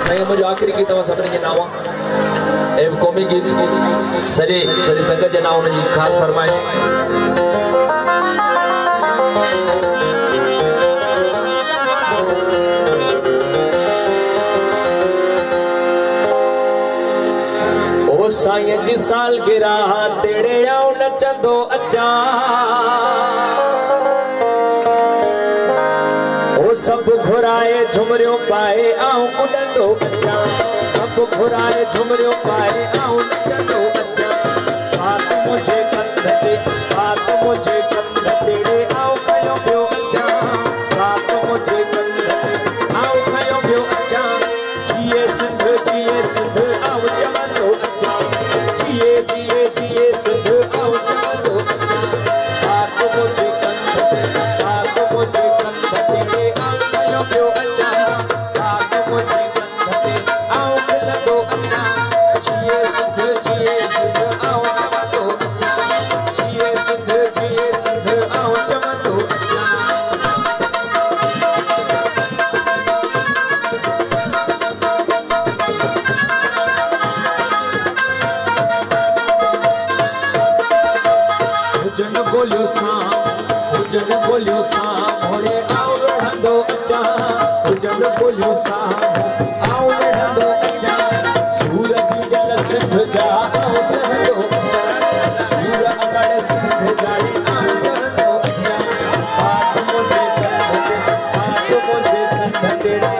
साईं मुझे आखिरी गीत तव्हां सभिनी जे नाव ए क़ौमी गीत सॼे संगत जे नाव उनजी ख़ासि फरमाइश ओ साईं जी सालगिरह तेरे आऊं नचंदो अचां सब घुराए झुमरियों पाए आऊं कुॾंदो अचां सब घुराए झुमरियों पाए आऊं नचंदो अचां बात मुझे कंध तेरे आऊं कयो पियो अचां बात मुझे कंध ते आऊं कयो पियो अचां जिए सिंध आऊं चवंदो अचां जिए सिंध आऊं चवंदो अचां बात मुझे कंध तेरे हुजन बोलियो सा भोरे आऊं लड़ंदो अचां हुजन बोलियो सा आऊं लड़ंदो अचां सूरज जल सिंध जा आऊं सहंदो अचां सूर अमड़ सिंध जाए आऊं सहंदो अचां बात मुझे कंध तेरे